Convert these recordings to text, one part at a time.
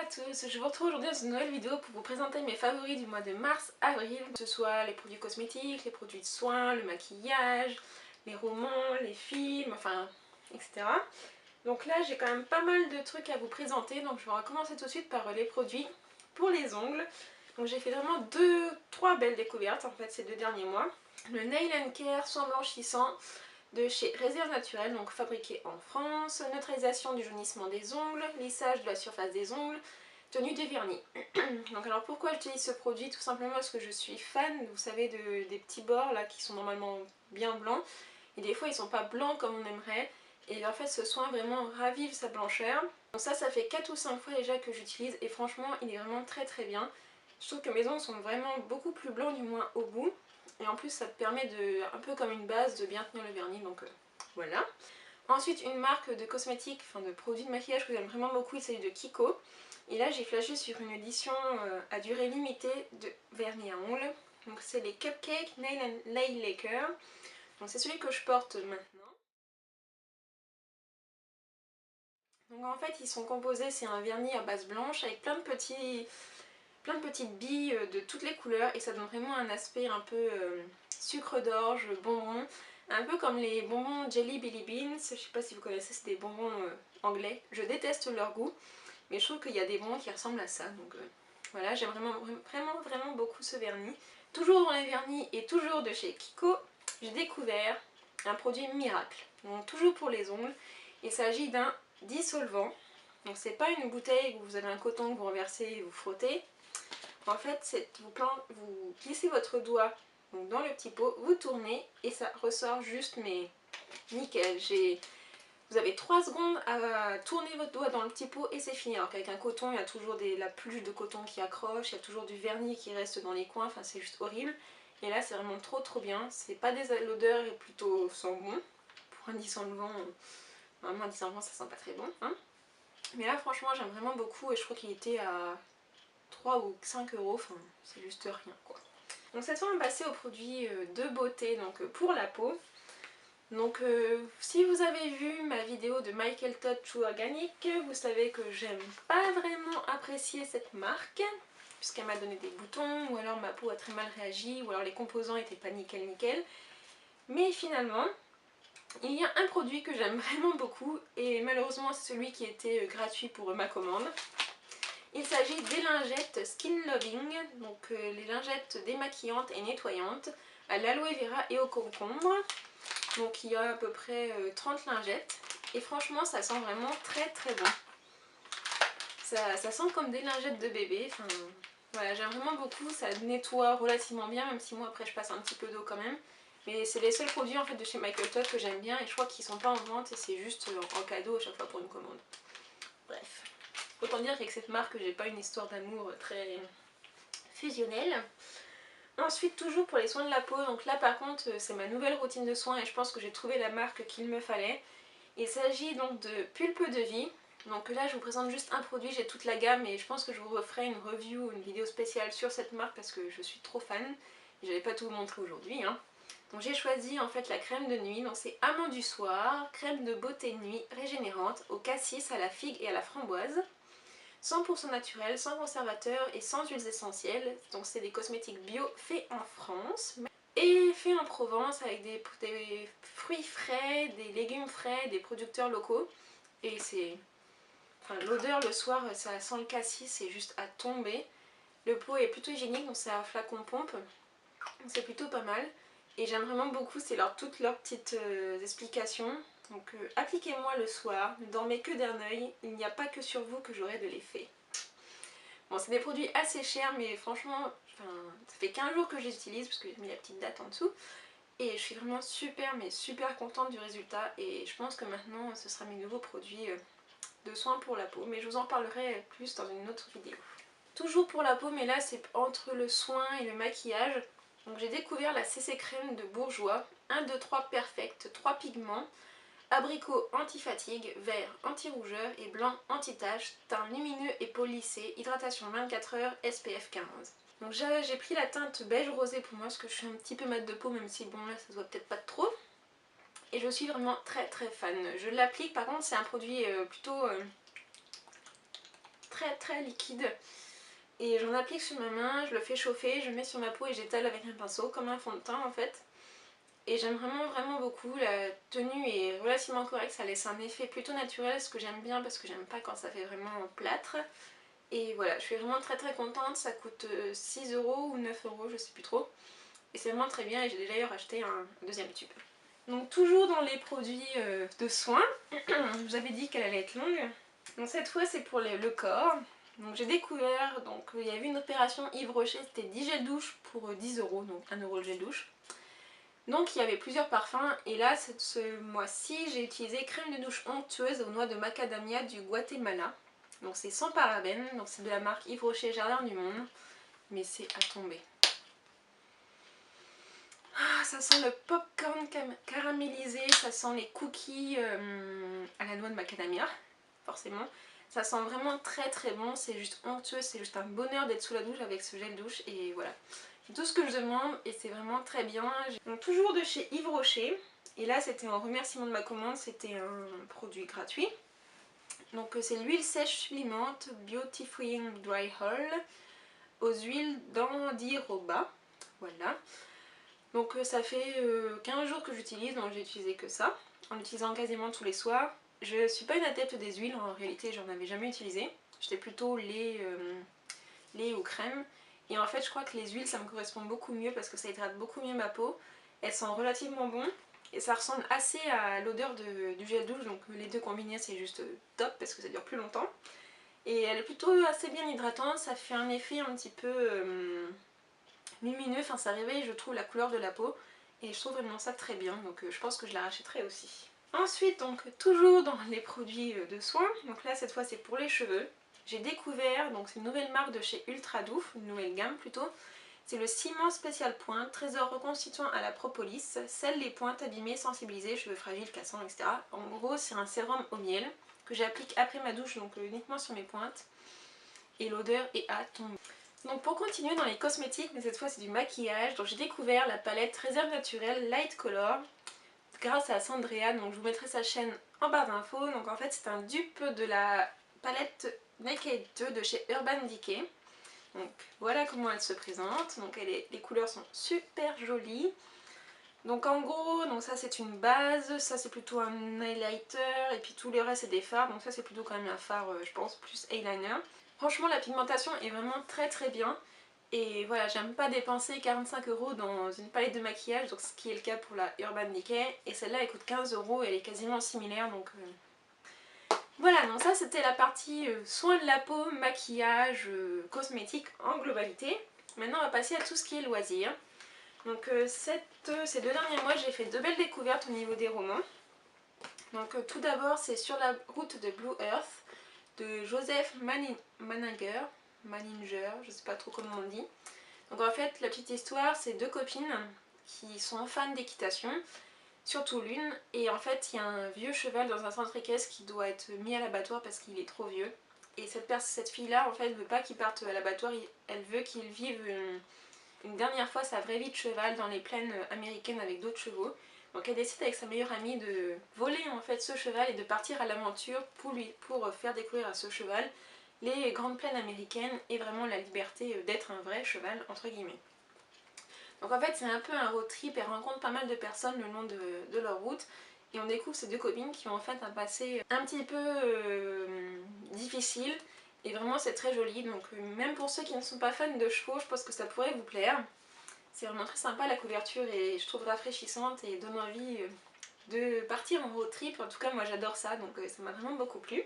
à tous, je vous retrouve aujourd'hui dans une nouvelle vidéo pour vous présenter mes favoris du mois de mars-avril, que ce soit les produits cosmétiques, les produits de soins, le maquillage, les romans, les films, enfin etc. Donc là j'ai quand même pas mal de trucs à vous présenter, donc je vais commencer tout de suite par les produits pour les ongles. Donc j'ai fait vraiment 3 belles découvertes en fait ces 2 derniers mois. Le Nail & Care soin blanchissant de chez Réserve Naturelle, donc fabriqué en France, neutralisation du jaunissement des ongles, lissage de la surface des ongles, tenue de vernis. Donc alors pourquoi j'utilise ce produit? Tout simplement parce que je suis fan, vous savez, des petits bords là qui sont normalement bien blancs, et des fois ils sont pas blancs comme on aimerait, et en fait ce soin vraiment ravive sa blancheur. Donc ça fait 4 ou 5 fois déjà que j'utilise, et franchement il est vraiment très bien. Je trouve que mes ongles sont vraiment beaucoup plus blancs, du moins au bout. Et en plus ça permet de, un peu comme une base, de bien tenir le vernis, donc voilà. Ensuite une marque de cosmétiques, enfin de produits de maquillage que j'aime vraiment beaucoup, il s'agit de Kiko. Et là j'ai flashé sur une édition à durée limitée de vernis à ongles. Donc c'est les Cupcake Nail Lacquer. Donc c'est celui que je porte maintenant. Donc en fait ils sont composés, c'est un vernis à base blanche avec plein de petites billes de toutes les couleurs, et ça donne vraiment un aspect un peu sucre d'orge, bonbon, un peu comme les bonbons Jelly Belly Beans. Je sais pas si vous connaissez, c'est des bonbons anglais. Je déteste leur goût, mais je trouve qu'il y a des bonbons qui ressemblent à ça, donc voilà, j'aime vraiment beaucoup ce vernis. Toujours dans les vernis et toujours de chez Kiko, j'ai découvert un produit miracle, donc toujours pour les ongles. Il s'agit d'un dissolvant. Donc c'est pas une bouteille où vous avez un coton que vous renversez et vous frottez. En fait, vous glissez votre doigt donc dans le petit pot, vous tournez et ça ressort juste, mais nickel. Vous avez 3 secondes à tourner votre doigt dans le petit pot et c'est fini. Alors qu'avec un coton, il y a toujours la peluche de coton qui accroche, il y a toujours du vernis qui reste dans les coins, enfin c'est juste horrible. Et là c'est vraiment trop bien. C'est pas l'odeur est plutôt sent bon. Pour un dissolvant, vraiment un dissolvant ça sent pas très bon, hein. Mais là franchement j'aime vraiment beaucoup, et je crois qu'il était à 3 ou 5 euros, enfin c'est juste rien quoi. Donc cette fois on va passer aux produits de beauté, donc pour la peau. Donc si vous avez vu ma vidéo de Michael Todd True Organic, vous savez que j'aime pas vraiment apprécier cette marque, puisqu'elle m'a donné des boutons, ou alors ma peau a très mal réagi, ou alors les composants étaient pas nickel. Mais finalement, il y a un produit que j'aime vraiment beaucoup, et malheureusement c'est celui qui était gratuit pour ma commande. Il s'agit des lingettes Skin Loving, donc les lingettes démaquillantes et nettoyantes à l'aloe vera et au concombre. Donc il y a à peu près 30 lingettes, et franchement ça sent vraiment très bon. Ça sent comme des lingettes de bébé, enfin voilà, j'aime vraiment beaucoup, ça nettoie relativement bien, même si moi après je passe un petit peu d'eau quand même. Mais c'est les seuls produits en fait de chez Michael Todd que j'aime bien, et je crois qu'ils sont pas en vente et c'est juste en cadeau à chaque fois pour une commande. Bref. Autant dire qu'avec cette marque j'ai pas une histoire d'amour très fusionnelle. Ensuite toujours pour les soins de la peau, donc là par contre c'est ma nouvelle routine de soins et je pense que j'ai trouvé la marque qu'il me fallait. Il s'agit donc de Pulpe de Vie. Donc là je vous présente juste un produit, j'ai toute la gamme et je pense que je vous referai une review, une vidéo spéciale sur cette marque parce que je suis trop fan. Et j'allais pas tout vous montrer aujourd'hui, hein. Donc j'ai choisi en fait la crème de nuit, donc c'est Amant du soir, crème de beauté nuit régénérante au cassis, à la figue et à la framboise. 100% naturel, sans conservateur et sans huiles essentielles. Donc c'est des cosmétiques bio faits en France et faits en Provence avec des fruits frais, des légumes frais, des producteurs locaux. Et c'est... Enfin, l'odeur le soir, ça sent le cassis, c'est juste à tomber. Le pot est plutôt hygiénique, donc c'est un flacon pompe. Donc c'est plutôt pas mal. Et j'aime vraiment beaucoup, c'est toutes leurs petites explications. Donc appliquez-moi le soir, ne dormez que d'un œil, il n'y a pas que sur vous que j'aurai de l'effet. Bon, c'est des produits assez chers, mais franchement, ça fait 15 jours que je les utilise, parce que j'ai mis la petite date en dessous. Et je suis vraiment super contente du résultat, et je pense que maintenant ce sera mes nouveaux produits de soins pour la peau. Mais je vous en parlerai plus dans une autre vidéo. Toujours pour la peau, mais là c'est entre le soin et le maquillage. Donc j'ai découvert la CC Crème de Bourjois, 1, 2, 3 Perfect, 3 pigments, abricot anti-fatigue, vert anti-rougeur et blanc anti-tache, teint lumineux et polissé, hydratation 24 heures, SPF 15. Donc j'ai pris la teinte beige rosé pour moi parce que je suis un petit peu mat de peau, même si bon là ça se voit peut-être pas trop. Et je suis vraiment très fan. Je l'applique, par contre c'est un produit plutôt très liquide. Et j'en applique sur ma main, je le fais chauffer, je le mets sur ma peau et j'étale avec un pinceau comme un fond de teint en fait. Et j'aime vraiment beaucoup, la tenue est relativement correcte, ça laisse un effet plutôt naturel, ce que j'aime bien parce que j'aime pas quand ça fait vraiment plâtre. Et voilà, je suis vraiment très contente, ça coûte 6 € ou 9 €, je sais plus trop. Et c'est vraiment très bien et j'ai d'ailleurs acheté un deuxième tube. Donc toujours dans les produits de soins, je vous avais dit qu'elle allait être longue. Donc cette fois c'est pour le corps. Donc j'ai découvert, donc il y avait une opération Yves Rocher, c'était 10 gels douche pour 10 €, donc 1 € le gel douche. Donc il y avait plusieurs parfums et là ce mois-ci j'ai utilisé crème de douche onctueuse aux noix de macadamia du Guatemala. Donc c'est sans parabènes, donc c'est de la marque Yves Rocher Jardin du Monde, mais c'est à tomber. Ah, ça sent le popcorn caramélisé, ça sent les cookies à la noix de macadamia, forcément. Ça sent vraiment très bon, c'est juste onctueux, c'est juste un bonheur d'être sous la douche avec ce gel douche et voilà. C'est tout ce que je demande et c'est vraiment très bien. Donc toujours de chez Yves Rocher, et là c'était en remerciement de ma commande, c'était un produit gratuit. Donc c'est l'huile sèche sublimante Beautifying Dry Oil aux huiles d'Andiroba, voilà. Donc ça fait 15 jours que j'utilise, donc j'ai utilisé que ça, en l'utilisant quasiment tous les soirs. Je suis pas une adepte des huiles, en réalité j'en avais jamais utilisé. J'étais plutôt lait ou crème. Et en fait je crois que les huiles ça me correspond beaucoup mieux parce que ça hydrate beaucoup mieux ma peau. Elles sentent relativement bon et ça ressemble assez à l'odeur du gel douche, donc les deux combinés c'est juste top parce que ça dure plus longtemps. Et elle est plutôt assez bien hydratante, ça fait un effet un petit peu lumineux, enfin ça réveille je trouve la couleur de la peau et je trouve vraiment ça très bien, donc je pense que je la rachèterai aussi. Ensuite donc toujours dans les produits de soins, donc là cette fois c'est pour les cheveux. J'ai découvert, donc c'est une nouvelle marque de chez Ultra Doux, une nouvelle gamme plutôt. C'est le ciment spécial pointe, trésor reconstituant à la propolis, scelle les pointes abîmées, sensibilisées, cheveux fragiles, cassants, etc. En gros c'est un sérum au miel que j'applique après ma douche, donc uniquement sur mes pointes. Et l'odeur est à tomber. Donc pour continuer dans les cosmétiques, mais cette fois c'est du maquillage, donc j'ai découvert la palette Réserve Naturelle Light Color grâce à Sandrea, donc je vous mettrai sa chaîne en barre d'infos. Donc en fait c'est un dupe de la palette Naked 2 de chez Urban Decay. Donc voilà comment elle se présente, donc les couleurs sont super jolies. Donc en gros, donc ça c'est une base, ça c'est plutôt un highlighter et puis tout le reste c'est des fards, donc ça c'est plutôt quand même un fard je pense plus eyeliner. Franchement la pigmentation est vraiment très bien et voilà, j'aime pas dépenser 45 € dans une palette de maquillage, donc ce qui est le cas pour la Urban Decay, et celle-là elle coûte 15 € et elle est quasiment similaire, donc voilà, donc ça c'était la partie soins de la peau, maquillage, cosmétique en globalité. Maintenant on va passer à tout ce qui est loisirs. Donc ces 2 derniers mois j'ai fait de belles découvertes au niveau des romans. Donc tout d'abord c'est Sur la route de Blue Earth de Joseph Maninger, je sais pas trop comment on dit. Donc en fait la petite histoire c'est 2 copines qui sont fans d'équitation, surtout l'une, et en fait il y a un vieux cheval dans un centre équestre qui doit être mis à l'abattoir parce qu'il est trop vieux. Et cette fille là en fait veut pas qu'il parte à l'abattoir, elle veut qu'il vive une dernière fois sa vraie vie de cheval dans les plaines américaines avec d'autres chevaux. Donc elle décide avec sa meilleure amie de voler en fait ce cheval et de partir à l'aventure pour faire découvrir à ce cheval les grandes plaines américaines et vraiment la liberté d'être un vrai cheval entre guillemets. Donc en fait c'est un peu un road trip, elle rencontre pas mal de personnes le long de leur route et on découvre ces 2 copines qui ont en fait un passé un petit peu difficile et vraiment c'est très joli, donc même pour ceux qui ne sont pas fans de chevaux je pense que ça pourrait vous plaire. C'est vraiment très sympa, la couverture et je trouve rafraîchissante et donne envie de partir en road trip, en tout cas moi j'adore ça, donc ça m'a vraiment beaucoup plu.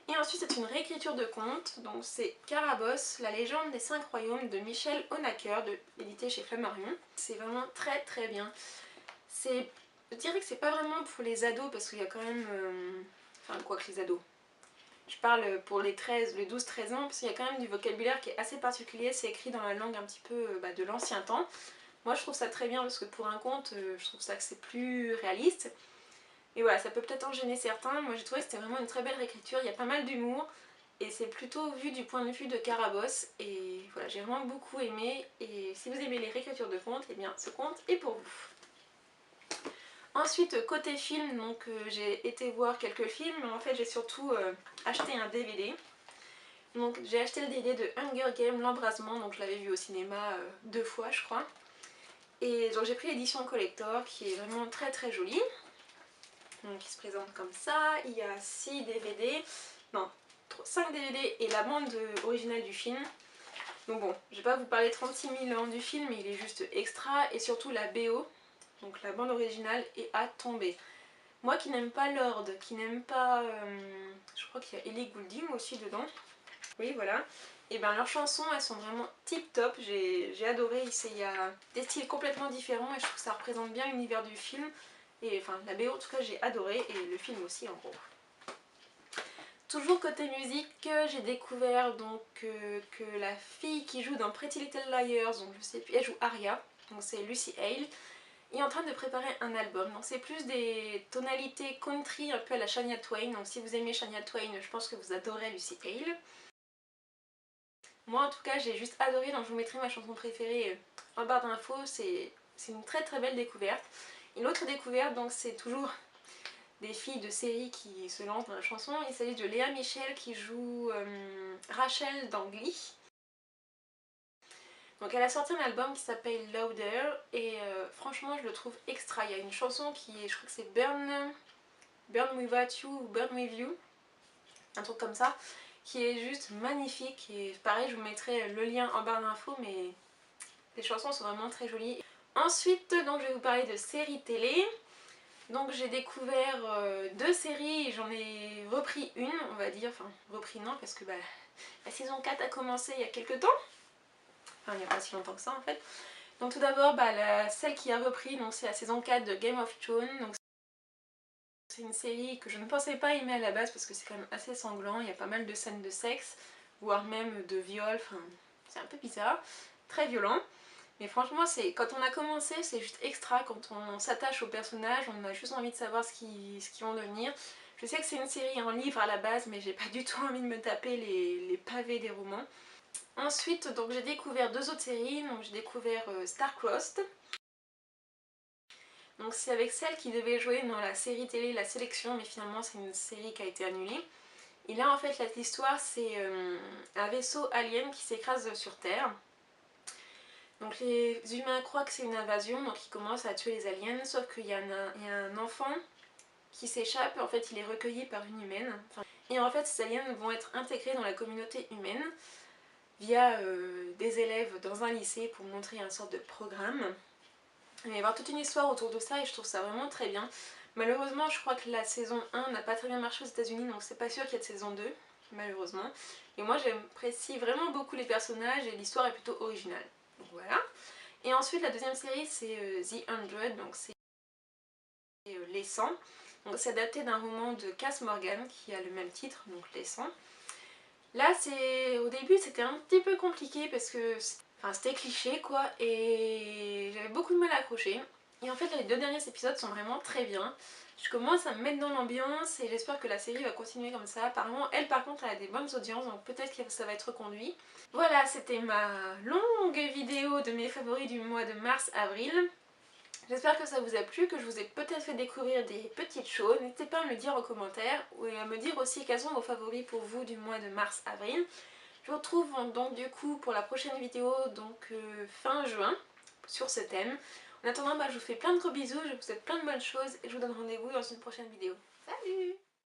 Et ensuite c'est une réécriture de conte, donc c'est Carabosse, la légende des 5 royaumes de Michel Honaker, édité chez Flammarion. C'est vraiment très bien. Je dirais que c'est pas vraiment pour les ados parce qu'il y a quand même... Enfin quoi que les ados. Je parle pour les 12-13 ans parce qu'il y a quand même du vocabulaire qui est assez particulier, c'est écrit dans la langue un petit peu de l'ancien temps. Moi je trouve ça très bien parce que pour un conte, je trouve ça que c'est plus réaliste. Et voilà, ça peut peut-être en gêner certains, moi j'ai trouvé que c'était vraiment une très belle réécriture, il y a pas mal d'humour et c'est plutôt vu du point de vue de Carabosse et voilà, j'ai vraiment beaucoup aimé et si vous aimez les réécritures de contes, eh bien ce conte est pour vous. Ensuite côté film, donc j'ai été voir quelques films, mais en fait j'ai surtout acheté un DVD. Donc j'ai acheté le DVD de Hunger Games, l'embrasement, donc je l'avais vu au cinéma 2 fois je crois. Et donc j'ai pris l'édition collector qui est vraiment très très jolie. Donc il se présente comme ça, il y a 6 DVD, non 5 DVD et la bande originale du film. Donc bon, je vais pas vous parler 36 000 ans du film, il est juste extra et surtout la BO, donc la bande originale est à tomber. Moi qui n'aime pas Lord, qui n'aime pas, je crois qu'il y a Ellie Goulding aussi dedans, oui voilà, et bien leurs chansons elles sont vraiment tip top, j'ai adoré, il y a des styles complètement différents et je trouve que ça représente bien l'univers du film. Et enfin la BO en tout cas j'ai adoré et le film aussi en gros. Toujours côté musique, j'ai découvert donc que la fille qui joue dans Pretty Little Liars, donc je sais plus, elle joue Aria, donc c'est Lucy Hale, est en train de préparer un album. Donc c'est plus des tonalités country un peu à la Shania Twain, donc si vous aimez Shania Twain, je pense que vous adorez Lucy Hale. Moi en tout cas j'ai juste adoré, donc je vous mettrai ma chanson préférée en barre d'infos, c'est une très très belle découverte. Et l'autre découverte donc c'est toujours des filles de série qui se lancent dans la chanson. Il s'agit de Léa Michel qui joue Rachel dans Glee. Donc elle a sorti un album qui s'appelle Louder et franchement je le trouve extra. Il y a une chanson qui est, je crois que c'est Burn Without You ou Burn With You, un truc comme ça, qui est juste magnifique et pareil je vous mettrai le lien en barre d'infos mais les chansons sont vraiment très jolies. Ensuite donc je vais vous parler de séries télé. Donc j'ai découvert 2 séries, j'en ai repris une on va dire, enfin repris non parce que la saison 4 a commencé il y a quelques temps, enfin il n'y a pas si longtemps que ça en fait. Donc tout d'abord celle qui a repris c'est la saison 4 de Game of Thrones, donc c'est une série que je ne pensais pas aimer à la base parce que c'est quand même assez sanglant, il y a pas mal de scènes de sexe, voire même de viol, enfin c'est un peu bizarre, très violent. Mais franchement, quand on a commencé, c'est juste extra, quand on s'attache aux personnages, on a juste envie de savoir ce qu'ils vont devenir. Je sais que c'est une série en livre à la base, mais j'ai pas du tout envie de me taper les pavés des romans. Ensuite, donc j'ai découvert 2 autres séries, donc j'ai découvert Star-Crossed. Donc c'est avec celle qui devait jouer dans la série télé La Sélection, mais finalement c'est une série qui a été annulée. Et là en fait l'histoire c'est un vaisseau alien qui s'écrase sur Terre. Donc les humains croient que c'est une invasion, donc ils commencent à tuer les aliens, sauf qu'il y a un enfant qui s'échappe, en fait il est recueilli par une humaine. Et en fait ces aliens vont être intégrés dans la communauté humaine via des élèves dans un lycée pour montrer un sorte de programme. Il va y avoir toute une histoire autour de ça et je trouve ça vraiment très bien. Malheureusement je crois que la saison 1 n'a pas très bien marché aux États-Unis, donc c'est pas sûr qu'il y ait de saison 2, malheureusement. Et moi j'apprécie vraiment beaucoup les personnages et l'histoire est plutôt originale. Donc voilà. Et ensuite la deuxième série c'est The 100, donc c'est Les 100. Donc c'est adapté d'un roman de Cass Morgan qui a le même titre, donc Les 100. Là au début c'était un petit peu compliqué parce que c'était cliché quoi et j'avais beaucoup de mal à accrocher. Et en fait les 2 derniers épisodes sont vraiment très bien. Je commence à me mettre dans l'ambiance et j'espère que la série va continuer comme ça. Apparemment elle par contre elle a des bonnes audiences donc peut-être que ça va être reconduit. Voilà, c'était ma longue vidéo de mes favoris du mois de mars-avril. J'espère que ça vous a plu, que je vous ai peut-être fait découvrir des petites choses. N'hésitez pas à me le dire en commentaire ou à me dire aussi quels sont vos favoris pour vous du mois de mars-avril. Je vous retrouve donc du coup pour la prochaine vidéo, donc fin juin, sur ce thème. En attendant, je vous fais plein de gros bisous, je vous souhaite plein de bonnes choses et je vous donne rendez-vous dans une prochaine vidéo. Salut!